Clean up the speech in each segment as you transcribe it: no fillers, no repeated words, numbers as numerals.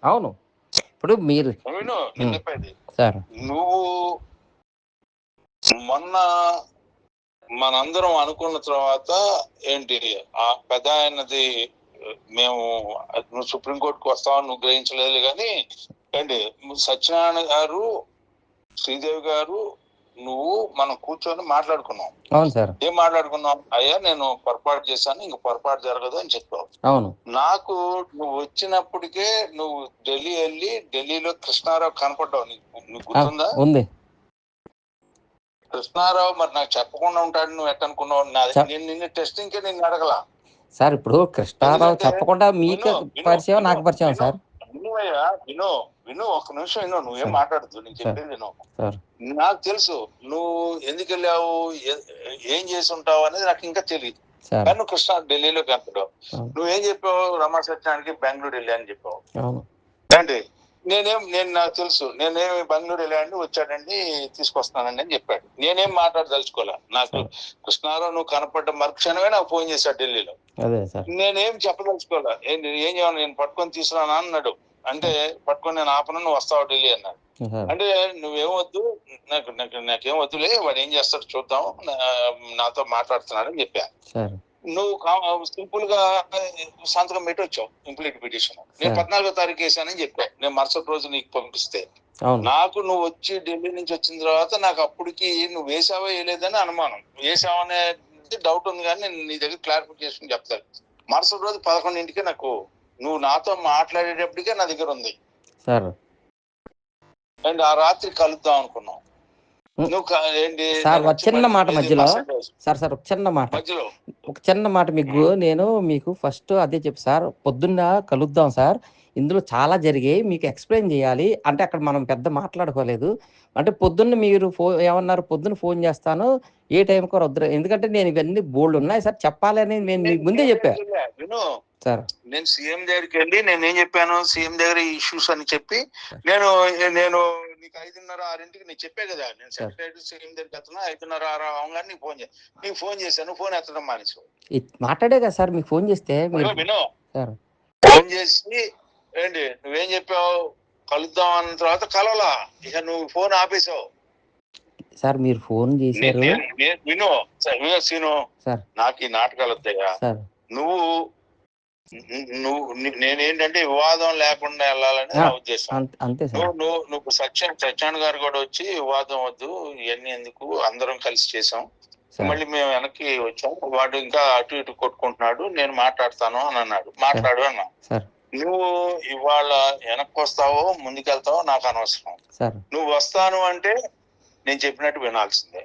అవును. ఇప్పుడు మీరు విను నేను చెప్పేది. సార్ నువ్వు మొన్న మనందరం అనుకున్న తర్వాత ఏంటి ఆ పెద్ద ఆయనది మేము నువ్వు సుప్రీంకోర్టుకు వస్తావని నువ్వు గ్రహించలేదు కానీ ఏంటి సత్యనారాయణ గారు, శ్రీదేవి గారు, నువ్వు మనం కూర్చొని మాట్లాడుకున్నాం. అవును సార్. ఏం మాట్లాడుకున్నాం? అయ్యా నేను పొరపాటు చేశాను, ఇంక పొరపాటు జరగదు అని చెప్పావు. అవును. నాకు నువ్వు వచ్చినప్పటికే నువ్వు ఢిల్లీ వెళ్ళి ఢిల్లీలో కృష్ణారావు కనపడ్డావు. నీకు గుర్తుందా? ఉంది. కృష్ణారావు మరి నాకు చెప్పకుండా ఉంటాడు, నువ్వు ఎట్టనుకున్నావు? నేను నిన్ను టెస్టింగ్ కి నేను అడగలా సార్. ఇప్పుడు కృష్ణారావు చెప్పకుండా మీకు పరిచయం, నాకు పరిచయం సార్. వినువయ్యా, విను ఒక్క నిమిషం విను, నువ్వేం మాట్లాడద్దు, నేను చెప్పేది విను. నాకు తెలుసు నువ్వు ఎందుకు వెళ్ళావు, ఏం చేసి ఉంటావు అనేది నాకు ఇంకా తెలియదు. కానీ నువ్వు కృష్ణ ఢిల్లీలో కనపడావు. నువ్వేం చెప్పావు? రమా సత్యానికి బెంగళూరు వెళ్ళా అని చెప్పావు. అంటే నేను నాకు తెలుసు, నేనేమి బెంగళూరు వెళ్ళాడండి, వచ్చాడండి, తీసుకొస్తానండి అని చెప్పాడు. నేనేం మాట్లాడదలుచుకోలే. నాకు కృష్ణారావు నువ్వు కనపడ్డ మరుక్షణమే నాకు ఫోన్ చేశాడు ఢిల్లీలో. నేనేం చెప్పదలుచుకోలే. ఏం చేయను, నేను పట్టుకొని తీసుకురానా అన్నాడు. అంటే పట్టుకొని నేను ఆపను, నువ్వు వస్తావు ఢిల్లీ అన్నాడు. అంటే నువ్వేం వద్దు, నాకేం వద్దులే, వాడు ఏం చేస్తాడు చూద్దాం, నాతో మాట్లాడుతున్నాడని చెప్పా. నువ్వు సింపుల్ గా సంతకం పెట్టి వచ్చావు ఇంప్లీట్ పిటిషన్. నేను 14వ తారీఖు వేసానని చెప్పావు. నేను మరుసటి రోజు నీకు పంపిస్తే నాకు నువ్వు వచ్చి ఢిల్లీ నుంచి వచ్చిన తర్వాత నాకు అప్పటికి నువ్వు వేసావో వేయలేదని అనుమానం. వేసావనే డౌట్ ఉంది కానీ నేను నీ దగ్గర క్లారిఫికేషన్ చెప్తాను. మరుసటి రోజు 11ంటికే నాకు నువ్వు నాతో మాట్లాడేటప్పటికే నా దగ్గర ఉంది అండ్ ఆ రాత్రి కలుద్దాం అనుకున్నాం. సార్ ఒక చిన్న మాట మధ్యలో, సార్ ఒక చిన్న మాట నేను మీకు ఫస్ట్ అదే చెప్పు సార్, పొద్దున్న కలుద్దాం సార్, ఇందులో చాలా జరిగాయి, మీకు ఎక్స్ప్లెయిన్ చేయాలి అంటే అక్కడ మనం పెద్ద మాట్లాడుకోలేదు. అంటే పొద్దున్న మీరు ఏమన్నారు, పొద్దున్న ఫోన్ చేస్తాను, ఏ టైంకో వద్దు, ఎందుకంటే నేను ఇవన్నీ బోల్డ్ ఉన్నాయి సార్ చెప్పాలి అని నేను మీకు ముందే చెప్పా సార్. నేను సీఎం దగ్గరికి వెళ్ళి నేనేం చెప్పాను, సీఎం దగ్గర ఇష్యూస్ అని చెప్పి నేను నీకు 5:30, 6ంటికి నేను చెప్పే కదా, నేను సెక్రటరీ సీఎం దగ్గరికి వెళ్తున్నా, 5:30, 6 అవగానే నీకు ఫోన్ చేశాను, ఫోన్ ఎత్తడం మానేసావు. మాట్లాడే కదా సార్ మీకు ఫోన్ చేస్తే. విను, ఫోన్ చేసి ఏంటి నువ్వేం చెప్పావు, కలుద్దాం అన్న తర్వాత కలవలా, ఇక నువ్వు ఫోన్ ఆపేసావు సార్. మీరు ఫోన్ చేశారు. విను సీను, నాకు ఈ నాటకాలు వస్తాయా? నేనేంటంటే వివాదం లేకుండా వెళ్ళాలని నా ఉద్దేశం. నువ్వు సత్యాన్ గారు కూడా వచ్చి వివాదం వద్దు, ఇవన్నీ ఎందుకు, అందరం కలిసి చేసాం, మళ్ళీ మేము వెనక్కి వచ్చాం, వాడు ఇంకా అటు ఇటు కొట్టుకుంటున్నాడు, నేను మాట్లాడతాను అని అన్నాడు. మాట్లాడు అన్నా. నువ్వు ఇవాళ వెనక్కి వస్తావో ముందుకెళ్తావో నాకు అనవసరం. నువ్వు వస్తాను అంటే నేను చెప్పినట్టు వినాల్సిందే.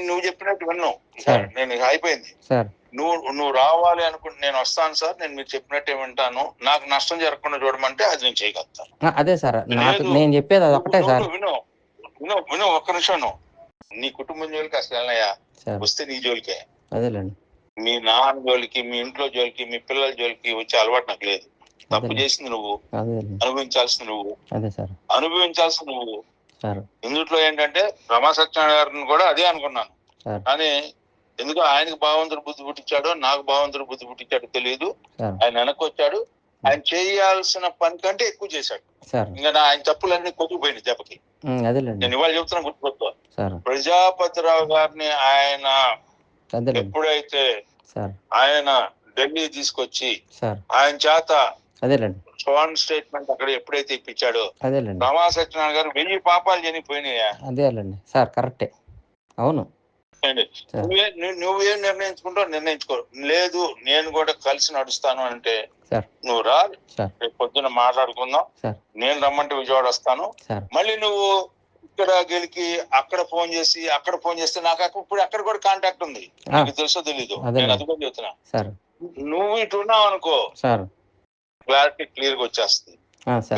నువ్వు చెప్పినట్టు విన్నావు, నేను అయిపోయింది. నువ్వు రావాలి అనుకుంటే నేను వస్తాను సార్, నేను మీరు చెప్పినట్టే వింటాను, నాకు నష్టం జరగకుండా చూడమంటే అది నేను చేయగలుగుతాను. అదే సార్ నేను చెప్పేది అది ఒకటే సార్. విను ఒక్క నిమిషం, నీ కుటుంబం జోలికి అసలు వెళ్ళనయ్యా, వస్తే నీ జోలికే. అదేలేండి. మీ నాన్న జోలికి, మీ ఇంట్లో జోలికి, మీ పిల్లల జోలికి వచ్చే అలవాటు నాకు లేదు. తప్పు చేసింది నువ్వు, అనుభవించాల్సింది నువ్వు, ఇందులో ఏంటంటే రమా సత్యనారాయణ గారిని కూడా అదే అనుకున్నాను, కానీ ఎందుకు ఆయనకు భగవంతుడు బుద్ధి పుట్టించాడో నాకు భగవంతుడు బుద్ధి పుట్టించాడో తెలియదు. ఆయన వెనక్కి వచ్చాడు, ఆయన చేయాల్సిన పని కంటే ఎక్కువ చేశాడు. ఇంకా ఆయన తప్పులన్నీ కొట్టుకుపోయినాయి దెబ్బకి. నేను ఇవాళ చెప్తున్నా, గుర్తుపెట్టుకో. ప్రజాపతిరావు గారిని ఆయన ఎప్పుడైతే ఆయన ఢిల్లీ తీసుకొచ్చి ఆయన చేత స్వాన్ స్టేట్మెంట్ అక్కడ ఎప్పుడైతే ఇప్పించాడో, రమా సత్యనారాయణ గారు 1000 పాపాలు చనిపోయినాయా? అదేలేండి సార్, కరెక్టే. అవును. నువ్వేం నిర్ణయించుకో, లేదు నేను కూడా కలిసి నడుస్తాను అంటే నువ్వు రా, రేపు పొద్దున్న మాట్లాడుకుందాం, నేను రమ్మంటే విజయవాడ వస్తాను. మళ్ళీ నువ్వు ఇక్కడ గెలికి అక్కడ ఫోన్ చేస్తే నాకు ఇప్పుడు అక్కడ కూడా కాంటాక్ట్ ఉంది, నీకు తెలుసో తెలీదు, నేను అది కూడా చెప్తున్నా. నువ్వు ఇటు ఉన్నావు అనుకో, క్లారిటీ క్లియర్ గా వచ్చేస్తుంది.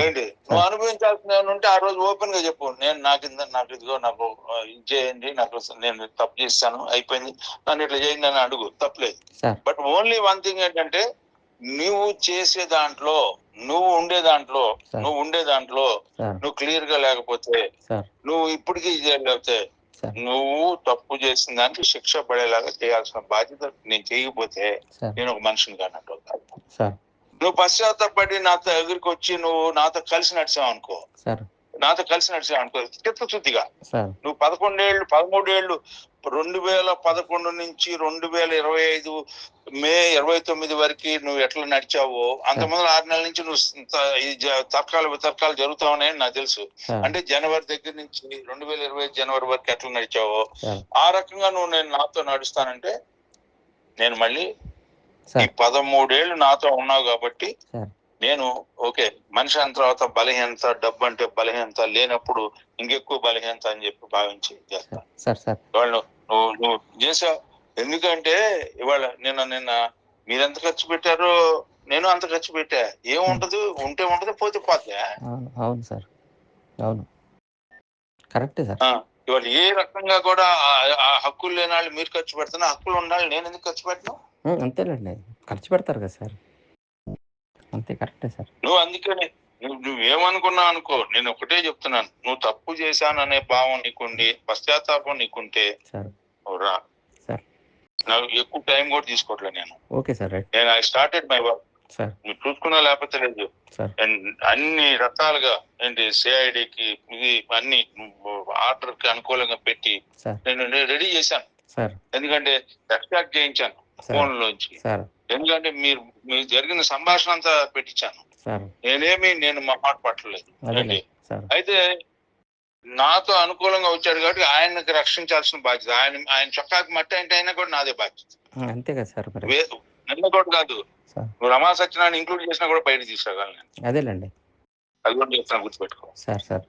ఏంటి నువ్వు అనుభవించాల్సిన ఏమైనా ఉంటే ఆ రోజు ఓపెన్ గా చెప్పు, నేను నాకు ఇదిగో నాకు ఇది చేయండి, నాకు నేను తప్పు చేస్తాను, అయిపోయింది, నన్ను ఇట్లా చేయండి అని అడుగు, తప్పలేదు. బట్ ఓన్లీ వన్ థింగ్ ఏంటంటే నువ్వు చేసే దాంట్లో, నువ్వు ఉండే దాంట్లో నువ్వు క్లియర్ గా లేకపోతే, నువ్వు ఇప్పటికీ లేకపోతే, నువ్వు తప్పు చేసిన దానికి శిక్ష పడేలాగా చేయాల్సిన బాధ్యత నేను చేయకపోతే నేను ఒక మనిషిని కానట్టు. నువ్వు పశ్చాత్తపడి నాతో దగ్గరికి వచ్చి నువ్వు నాతో కలిసి నడిచావు అనుకో, చిత్తశుద్ధిగా నువ్వు 13 ఏళ్ళు 2011 నుంచి 2025 మే 29 వరకు నువ్వు ఎట్లా నడిచావో అంతమంది 6 నెలల నుంచి నువ్వు తర్కాలు జరుగుతా ఉన్నాయని నాకు తెలుసు. అంటే జనవరి దగ్గర నుంచి 2025 జనవరి వరకు ఎట్లా నడిచావో ఆ రకంగా నువ్వు నేను నాతో నడుస్తానంటే నేను మళ్ళీ ఈ 13 ఏళ్ళు నాతో ఉన్నావు కాబట్టి నేను ఓకే, మనిషి అయిన తర్వాత బలహీనత, డబ్బు అంటే బలహీనత లేనప్పుడు ఇంకెక్కువ బలహీనత అని చెప్పి భావించి చేస్తాను. వాళ్ళు నువ్వు చేసావు. ఎందుకంటే ఇవాళ నిన్న మీరెంత ఖర్చు పెట్టారో నేను అంత ఖర్చు పెట్టా. ఏముంటది, ఉంటే ఉంటది, పోతే పోతే. అవును సార్, అవును, కరెక్టే సార్. ఇవాళ ఏ రకంగా కూడా ఆ హక్కులు లేని వాళ్ళు మీరు ఖర్చు పెడుతున్నా, హక్కులు ఉండాలి, నేను ఎందుకు ఖర్చు పెట్టను? అంతేనండి, ఖర్చు పెడతారు కదా సార్. అంతే, కరెక్టే సార్. నువ్వు అందుకని నువ్వేమనుకున్నావు అనుకో, నేను ఒకటే చెప్తున్నాను, నువ్వు తప్పు చేశాననే భావం నీకుండి, పశ్చాత్తాపం నీకుంటే రా. నాకు ఎక్కువ టైం కూడా తీసుకోవట్లేదు నేను. ఓకే సార్, నేను ఐ స్టార్టెడ్ మై వర్క్. మీరు చూసుకున్నా లేకపోతే లేదు, అన్ని రకాలుగా ఏంటి సిఐడికి ఇది అన్ని ఆర్డర్ కి అనుకూలంగా పెట్టి నేను రెడీ చేశాను. ఎందుకంటే ఎక్స్ట్రాక్ట్ చేయించాను ఫోన్ లోంచి. ఎందుకంటే మీరు జరిగిన సంభాషణ అంతా పెట్టించాను. నేను మాట పట్టలేదు. అయితే నాతో అనుకూలంగా వచ్చాడు కాబట్టి ఆయనకి రక్షించాల్సిన బాధ్యత, ఆయన చొక్కాకి మట్టి అంటే అయినా కూడా నాదే బాధ్యత. అంతే కదా సార్. నిన్న కూడా కాదు, నువ్వు రమా సత్యనారాయణ ఇంక్లూడ్ చేసినా కూడా బయట తీసుకురాగలను. అదేలేండి, అది కూడా చెప్తాను, గుర్తుపెట్టుకో సార్.